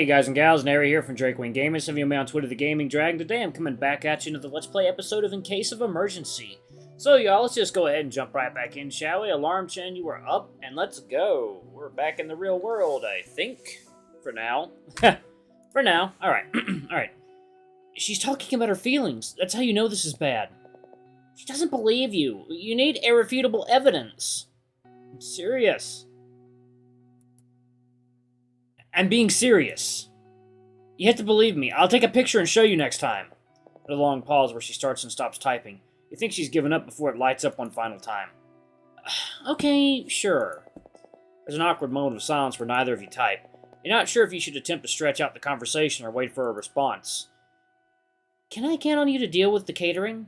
guys and gals, Nary here from Drake Wing Gaming. Some of you me on Twitter, The Gaming Dragon. Today I'm coming back at you into the Let's Play episode of In Case of Emergency. So y'all, let's just go ahead and jump right back in, shall we? Alarm chain, you are up, and let's go. We're back in the real world, I think. For now. For now. Alright. Alright. She's talking about her feelings. That's how you know this is bad. She doesn't believe you. You need irrefutable evidence. I'm serious. I'm being serious. You have to believe me. I'll take a picture and show you next time. A long pause where she starts and stops typing. You think she's given up before it lights up one final time. Okay, sure. There's an awkward moment of silence where neither of you type. You're not sure if you should attempt to stretch out the conversation or wait for a response. Can I count on you to deal with the catering?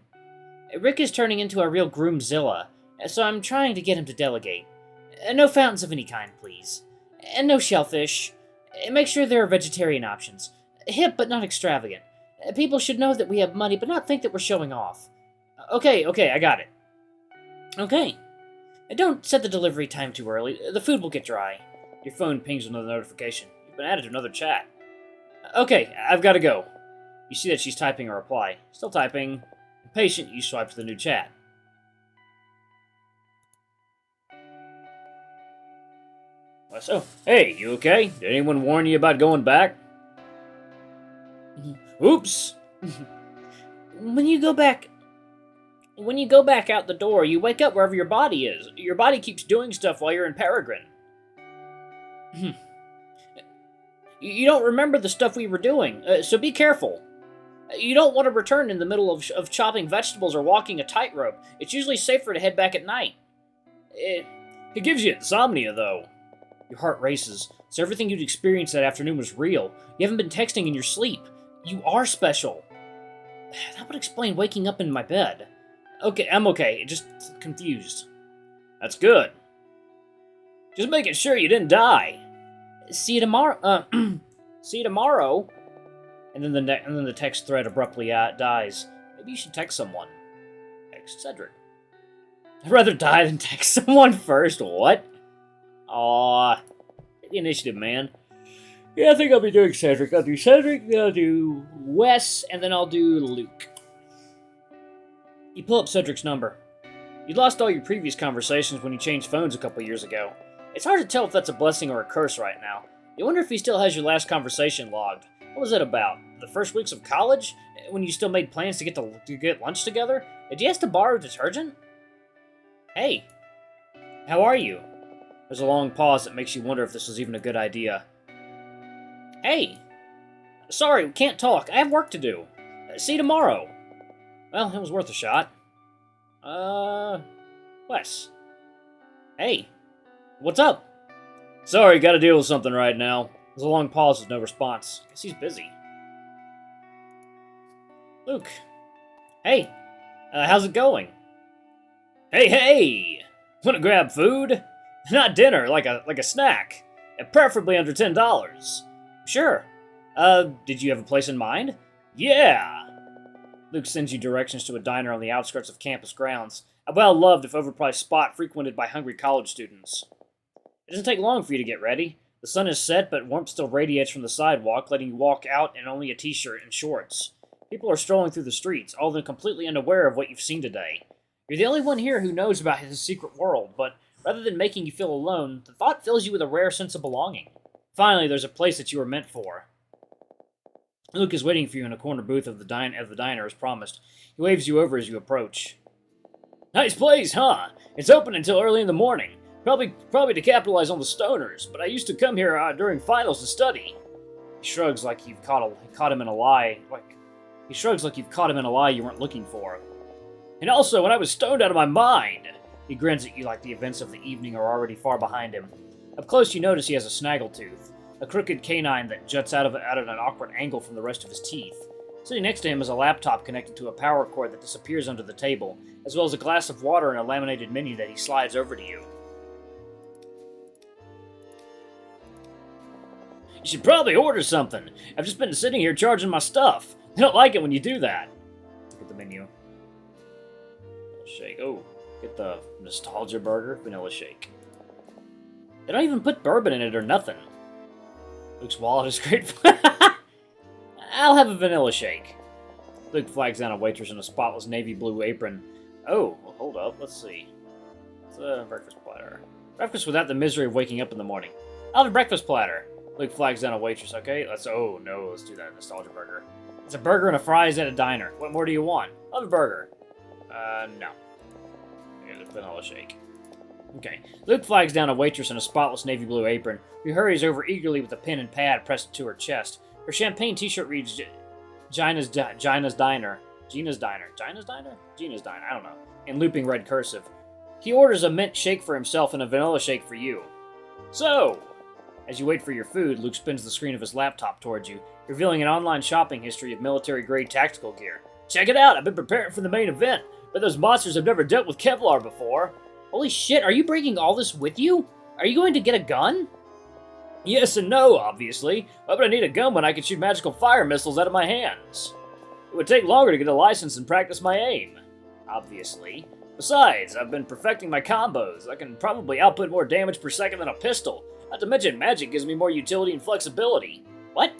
Rick is turning into a real groomzilla, so I'm trying to get him to delegate. No fountains of any kind, please. And no shellfish. Make sure there are vegetarian options. Hip, but not extravagant. People should know that we have money, but not think that we're showing off. Okay, I got it. Okay. Don't set the delivery time too early. The food will get dry. Your phone pings another notification. You've been added to another chat. Okay, I've got to go. You see that she's typing a reply. Still typing. Impatient, you swipe to the new chat. So, hey, you okay? Did anyone warn you about going back? Oops! When you go back out the door, you wake up wherever your body is. Your body keeps doing stuff while you're in Peregrine. You don't remember the stuff we were doing, so be careful. You don't want to return in the middle of chopping vegetables or walking a tightrope. It's usually safer to head back at night. It gives you insomnia, though. Your heart races, so everything you'd experienced that afternoon was real. You haven't been texting in your sleep. You are special. That would explain waking up in my bed. Okay, I'm okay. Just confused. That's good. Just making sure you didn't die. See you tomorrow. See you tomorrow. And then the text thread abruptly dies. Maybe you should text someone. Text Cedric. I'd rather die than text someone first. What? Aw, the initiative, man. Yeah, I think I'll be doing Cedric. I'll do Cedric, then I'll do Wes, and then I'll do Luke. You pull up Cedric's number. You lost all your previous conversations when you changed phones a couple years ago. It's hard to tell if that's a blessing or a curse right now. You wonder if he still has your last conversation logged. What was it about? The first weeks of college? When you still made plans to get lunch together? Did you ask to borrow detergent? Hey, how are you? There's a long pause that makes you wonder if this was even a good idea. Hey! Sorry, we can't talk. I have work to do. See you tomorrow. Well, it was worth a shot. Wes. Hey. What's up? Sorry, gotta deal with something right now. There's a long pause with no response. Guess he's busy. Luke. Hey. How's it going? Hey! Wanna grab food? Not dinner, like a snack. And preferably under $10. Sure. Did you have a place in mind? Yeah! Luke sends you directions to a diner on the outskirts of campus grounds. A well-loved, if overpriced spot frequented by hungry college students. It doesn't take long for you to get ready. The sun is set, but warmth still radiates from the sidewalk, letting you walk out in only a t-shirt and shorts. People are strolling through the streets, all of them completely unaware of what you've seen today. You're the only one here who knows about his secret world, but rather than making you feel alone, the thought fills you with a rare sense of belonging. Finally, there's a place that you were meant for. Luke is waiting for you in a corner booth of the diner as promised. He waves you over as you approach. Nice place, huh? It's open until early in the morning. Probably to capitalize on the stoners, but I used to come here during finals to study. He shrugs like you've caught him in a lie. He shrugs like you've caught him in a lie you weren't looking for. And also, when I was stoned out of my mind. He grins at you like the events of the evening are already far behind him. Up close, you notice he has a snaggletooth, a crooked canine that juts out at an awkward angle from the rest of his teeth. Sitting next to him is a laptop connected to a power cord that disappears under the table, as well as a glass of water and a laminated menu that he slides over to you. You should probably order something. I've just been sitting here charging my stuff. They don't like it when you do that. Look at the menu. Shake. Oh. Get the nostalgia burger, vanilla shake. They don't even put bourbon in it or nothing. Luke's wallet is grateful. I'll have a vanilla shake. Luke flags down a waitress in a spotless navy blue apron. Oh, well, hold up. Let's see. It's a breakfast platter. Breakfast without the misery of waking up in the morning. I'll have a breakfast platter. Luke flags down a waitress. Okay, oh no, let's do that. Nostalgia burger. It's a burger and a fries at a diner. What more do you want? I'll have a burger. No. I get a vanilla shake. Okay. Luke flags down a waitress in a spotless navy blue apron, who hurries over eagerly with a pen and pad pressed to her chest. Her champagne t-shirt reads Gina's Diner. Gina's Diner? Gina's Diner? Gina's Diner, I don't know. In looping red cursive. He orders a mint shake for himself and a vanilla shake for you. So, as you wait for your food, Luke spins the screen of his laptop towards you, revealing an online shopping history of military-grade tactical gear. Check it out, I've been preparing for the main event, but those monsters have never dealt with Kevlar before. Holy shit, are you bringing all this with you? Are you going to get a gun? Yes and no, obviously. Why would I need a gun when I can shoot magical fire missiles out of my hands? It would take longer to get a license and practice my aim. Obviously. Besides, I've been perfecting my combos. I can probably output more damage per second than a pistol. Not to mention, magic gives me more utility and flexibility. What?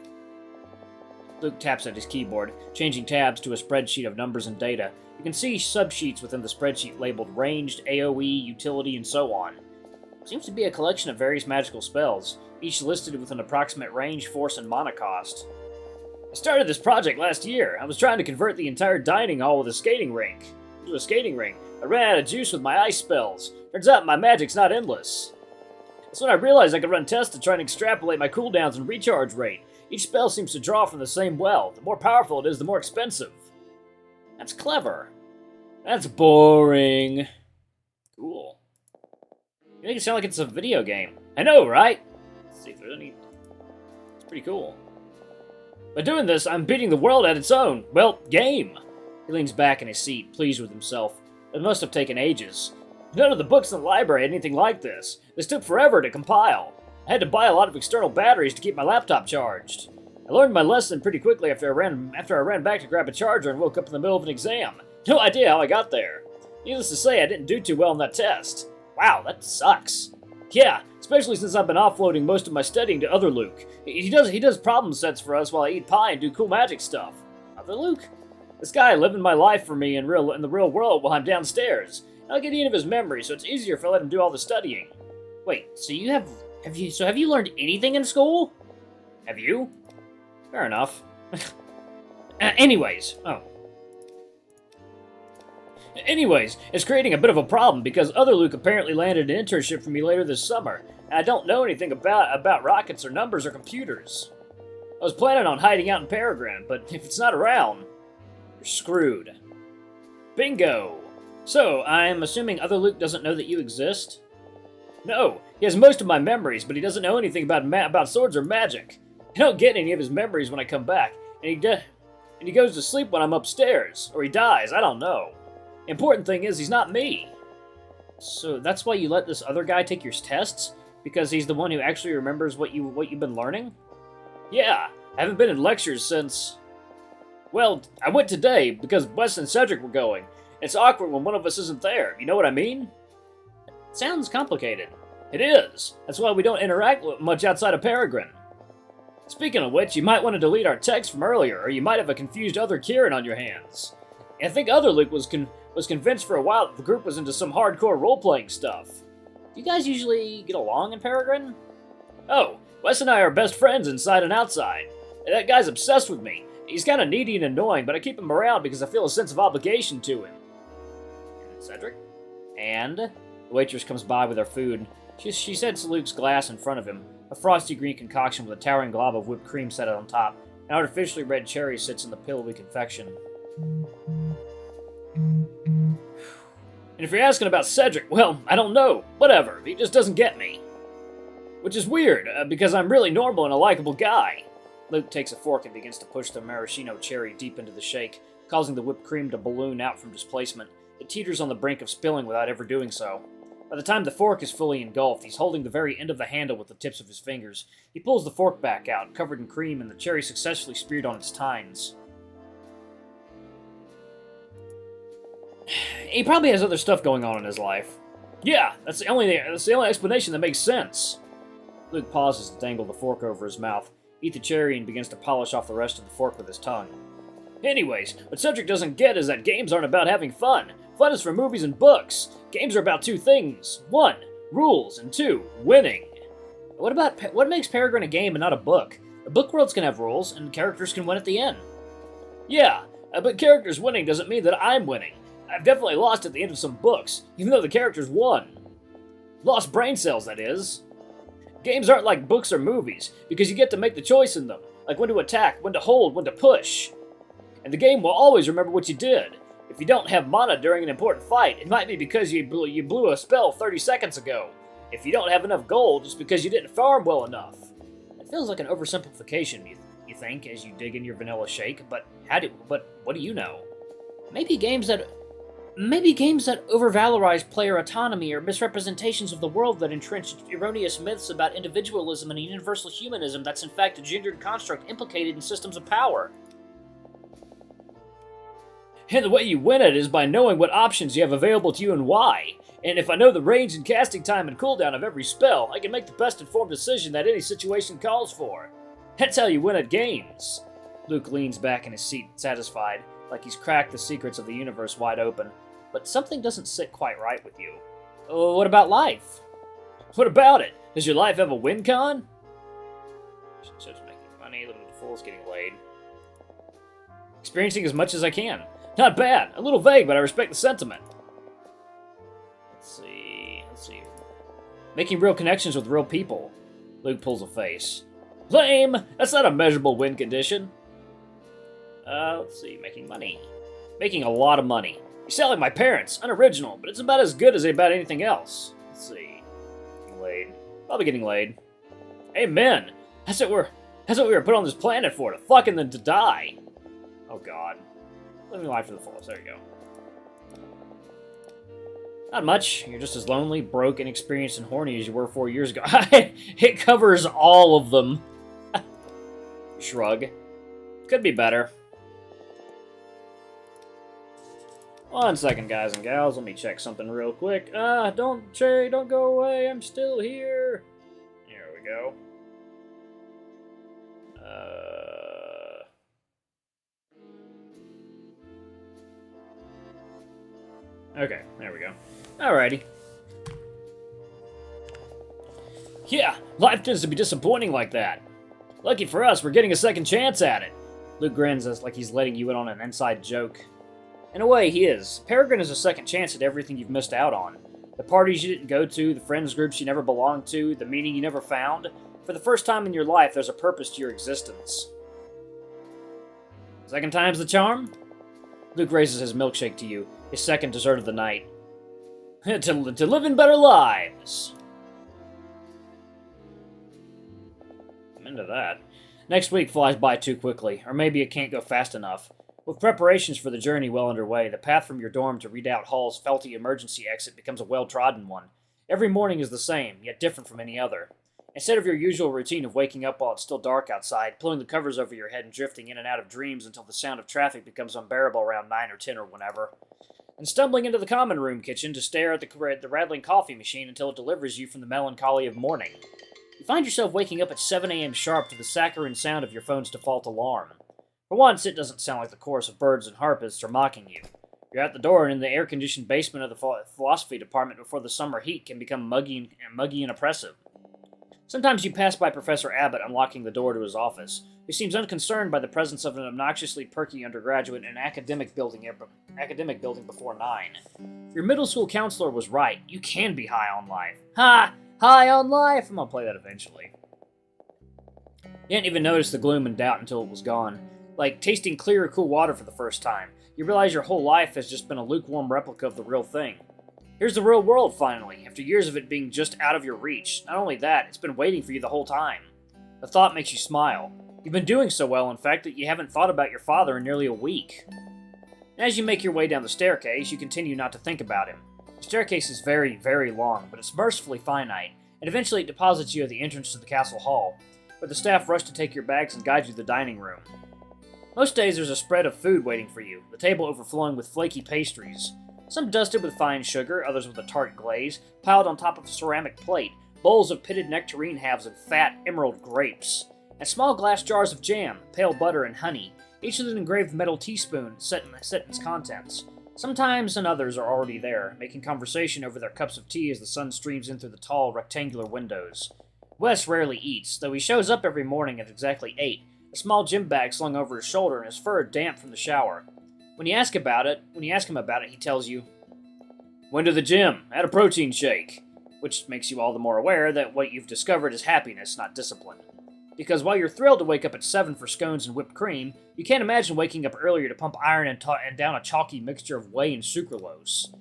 Luke taps at his keyboard, changing tabs to a spreadsheet of numbers and data. You can see subsheets within the spreadsheet labeled Ranged, AoE, Utility, and so on. Seems to be a collection of various magical spells, each listed with an approximate range, force, and mana cost. I started this project last year. I was trying to convert the entire dining hall with a skating rink. To a skating rink. I ran out of juice with my ice spells. Turns out my magic's not endless. That's when I realized I could run tests to try and extrapolate my cooldowns and recharge rate. Each spell seems to draw from the same well. The more powerful it is, the more expensive. That's clever. That's boring. Cool. You make it sound like it's a video game. I know, right? Let's see if there's any... It's pretty cool. By doing this, I'm beating the world at its own, well, game. He leans back in his seat, pleased with himself. It must have taken ages. None of the books in the library had anything like this. This took forever to compile. I had to buy a lot of external batteries to keep my laptop charged. I learned my lesson pretty quickly after I ran back to grab a charger and woke up in the middle of an exam. No idea how I got there. Needless to say, I didn't do too well on that test. Wow, that sucks. Yeah, especially since I've been offloading most of my studying to other Luke. He does problem sets for us while I eat pie and do cool magic stuff. Other Luke? This guy living my life for me in the real world while I'm downstairs. I don't get any of his memories, so it's easier if I let him do all the studying. Wait, so have you learned anything in school? Have you? Fair enough. Anyways, it's creating a bit of a problem because other Luke apparently landed an internship for me later this summer, and I don't know anything about rockets or numbers or computers. I was planning on hiding out in Peregrine, but if it's not around, you're screwed. Bingo! So, I'm assuming other Luke doesn't know that you exist? No, he has most of my memories, but he doesn't know anything about swords or magic. I don't get any of his memories when I come back, and he goes to sleep when I'm upstairs, or he dies, I don't know. The important thing is he's not me. So that's why you let this other guy take your tests? Because he's the one who actually remembers what you've been learning? Yeah, I haven't been in lectures since... Well, I went today because Wes and Cedric were going. It's awkward when one of us isn't there, you know what I mean? Sounds complicated. It is. That's why we don't interact much outside of Peregrine. Speaking of which, you might want to delete our text from earlier, or you might have a confused other Kieran on your hands. I think other Luke was convinced for a while that the group was into some hardcore role-playing stuff. Do you guys usually get along in Peregrine? Oh, Wes and I are best friends inside and outside. That guy's obsessed with me. He's kind of needy and annoying, but I keep him around because I feel a sense of obligation to him. Cedric? And? The waitress comes by with her food. She sets Luke's glass in front of him. A frosty green concoction with a towering glob of whipped cream set on top. An artificially red cherry sits in the pillowy confection. And if you're asking about Cedric, well, I don't know. Whatever. He just doesn't get me. Which is weird, because I'm really normal and a likable guy. Luke takes a fork and begins to push the maraschino cherry deep into the shake, causing the whipped cream to balloon out from displacement. It teeters on the brink of spilling without ever doing so. By the time the fork is fully engulfed, he's holding the very end of the handle with the tips of his fingers. He pulls the fork back out, covered in cream, and the cherry successfully speared on its tines. He probably has other stuff going on in his life. Yeah, that's the only explanation that makes sense. Luke pauses to dangle the fork over his mouth, eat the cherry, and begins to polish off the rest of the fork with his tongue. Anyways, what Cedric doesn't get is that games aren't about having fun. Fun is for movies and books. Games are about two things. 1, rules, and 2, winning. What makes Peregrine a game and not a book? A book world's can have rules, and characters can win at the end. Yeah, but characters winning doesn't mean that I'm winning. I've definitely lost at the end of some books, even though the characters won. Lost brain cells, that is. Games aren't like books or movies, because you get to make the choice in them, like when to attack, when to hold, when to push. And the game will always remember what you did. If you don't have mana during an important fight, it might be because you blew a spell 30 seconds ago. If you don't have enough gold, it's because you didn't farm well enough. It feels like an oversimplification, you think, as you dig in your vanilla shake, but what do you know? Maybe games that overvalorize player autonomy are misrepresentations of the world that entrench erroneous myths about individualism and universal humanism that's in fact a gendered construct implicated in systems of power. And the way you win it is by knowing what options you have available to you and why. And if I know the range and casting time and cooldown of every spell, I can make the best informed decision that any situation calls for. That's how you win at games. Luke leans back in his seat, satisfied, like he's cracked the secrets of the universe wide open. But something doesn't sit quite right with you. What about life? What about it? Does your life have a win con? Just making money, living the fool's getting laid. Experiencing as much as I can. Not bad. A little vague, but I respect the sentiment. Let's see. Making real connections with real people. Luke pulls a face. Lame! That's not a measurable win condition. Let's see. Making money. Making a lot of money. You sound like my parents. Unoriginal, but it's about as good as about anything else. Let's see. Getting laid. Probably getting laid. Amen! That's what we were put on this planet for, to fuck and then to die. Oh god. Living life to the fullest. There you go. Not much. You're just as lonely, broke, inexperienced, and horny as you were 4 years ago. It covers all of them. Shrug. Could be better. 1 second, guys and gals. Let me check something real quick. Don't go away. I'm still here. Here we go. Okay, there we go. Alrighty. Yeah, life tends to be disappointing like that. Lucky for us, we're getting a second chance at it. Luke grins as like he's letting you in on an inside joke. In a way, he is. Peregrine is a second chance at everything you've missed out on. The parties you didn't go to, the friends groups you never belonged to, the meeting you never found. For the first time in your life, there's a purpose to your existence. Second time's the charm? Luke raises his milkshake to you, his second dessert of the night. to living better lives. I'm into that. Next week flies by too quickly, or maybe it can't go fast enough. With preparations for the journey well underway, the path from your dorm to Redoubt Hall's felty emergency exit becomes a well-trodden one. Every morning is the same, yet different from any other. Instead of your usual routine of waking up while it's still dark outside, pulling the covers over your head and drifting in and out of dreams until the sound of traffic becomes unbearable around 9 or 10 or whenever, and stumbling into the common room kitchen to stare at the rattling coffee machine until it delivers you from the melancholy of morning. You find yourself waking up at 7 a.m. sharp to the saccharine sound of your phone's default alarm. For once, it doesn't sound like the chorus of birds and harpists are mocking you. You're at the door and in the air-conditioned basement of the philosophy department before the summer heat can become muggy and oppressive. Sometimes you pass by Professor Abbott unlocking the door to his office, who seems unconcerned by the presence of an obnoxiously perky undergraduate in an academic building before 9. Your middle school counselor was right. You can be high on life. Ha! High on life! I'm gonna play that eventually. You didn't even notice the gloom and doubt until it was gone. Like tasting clear, cool water for the first time. You realize your whole life has just been a lukewarm replica of the real thing. Here's the real world, finally, after years of it being just out of your reach. Not only that, it's been waiting for you the whole time. The thought makes you smile. You've been doing so well, in fact, that you haven't thought about your father in nearly a week. As you make your way down the staircase, you continue not to think about him. The staircase is very, very long, but it's mercifully finite, and eventually it deposits you at the entrance to the castle hall, where the staff rush to take your bags and guide you to the dining room. Most days there's a spread of food waiting for you, the table overflowing with flaky pastries. Some dusted with fine sugar, others with a tart glaze, piled on top of a ceramic plate, bowls of pitted nectarine halves and fat emerald grapes, and small glass jars of jam, pale butter, and honey, each with an engraved metal teaspoon set in its contents. Sometimes and others are already there, making conversation over their cups of tea as the sun streams in through the tall, rectangular windows. Wes rarely eats, though he shows up every morning at exactly 8, a small gym bag slung over his shoulder and his fur damp from the shower. When you ask him about it, he tells you, "Went to the gym, had a protein shake," which makes you all the more aware that what you've discovered is happiness, not discipline. Because while you're thrilled to wake up at 7 for scones and whipped cream, you can't imagine waking up earlier to pump iron and down a chalky mixture of whey and sucralose.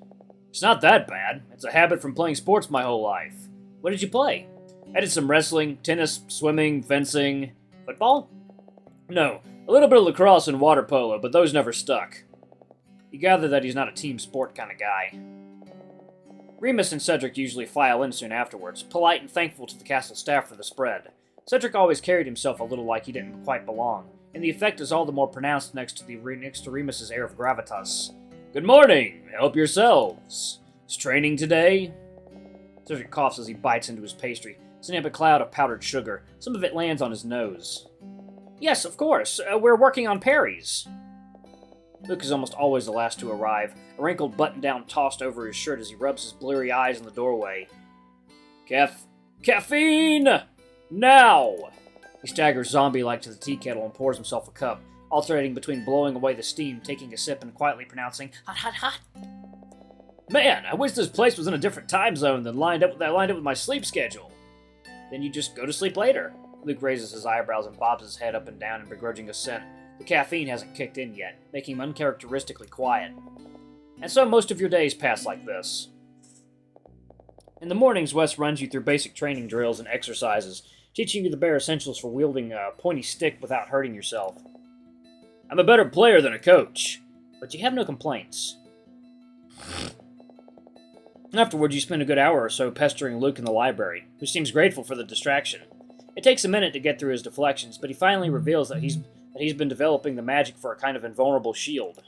It's not that bad. It's a habit from playing sports my whole life. What did you play? I did some wrestling, tennis, swimming, fencing. Football? No, a little bit of lacrosse and water polo, but those never stuck. You gather that he's not a team sport kind of guy. Remus and Cedric usually file in soon afterwards, polite and thankful to the castle staff for the spread. Cedric always carried himself a little like he didn't quite belong, and the effect is all the more pronounced next to Remus's air of gravitas. "Good morning! Help yourselves! Is training today?" Cedric coughs as he bites into his pastry, sending up a cloud of powdered sugar. Some of it lands on his nose. "Yes, of course. We're working on Perry's." Luke is almost always the last to arrive, a wrinkled button-down tossed over his shirt as he rubs his bleary eyes in the doorway. Caffeine! Now! He staggers zombie-like to the tea kettle and pours himself a cup, alternating between blowing away the steam, taking a sip, and quietly pronouncing, "Hot, hot, hot." "Man, I wish this place was in a different time zone than lined up with my sleep schedule." "Then you just go to sleep later." Luke raises his eyebrows and bobs his head up and down in begrudging assent. The caffeine hasn't kicked in yet, making him uncharacteristically quiet. And so most of your days pass like this. In the mornings, Wes runs you through basic training drills and exercises, teaching you the bare essentials for wielding a pointy stick without hurting yourself. "I'm a better player than a coach," but you have no complaints. Afterwards, you spend a good hour or so pestering Luke in the library, who seems grateful for the distraction. It takes a minute to get through his deflections, but he finally reveals that he's been developing the magic for a kind of invulnerable shield.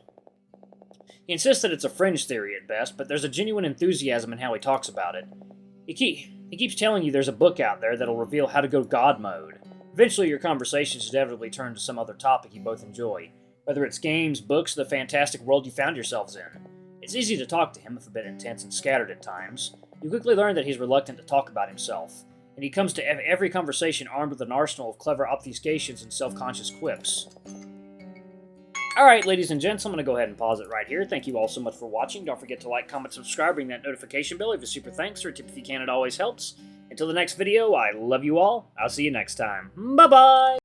He insists that it's a fringe theory at best, but there's a genuine enthusiasm in how he talks about it. He keeps telling you there's a book out there that'll reveal how to go God mode. Eventually, your conversations inevitably turn to some other topic you both enjoy, whether it's games, books, or the fantastic world you found yourselves in. It's easy to talk to him, if a bit intense and scattered at times. You quickly learn that he's reluctant to talk about himself, and he comes to every conversation armed with an arsenal of clever obfuscations and self-conscious quips. Alright, ladies and gents, I'm going to go ahead and pause it right here. Thank you all so much for watching. Don't forget to like, comment, subscribe, ring that notification bell. Leave a super thanks or a tip if you can, it always helps. Until the next video, I love you all. I'll see you next time. Bye-bye!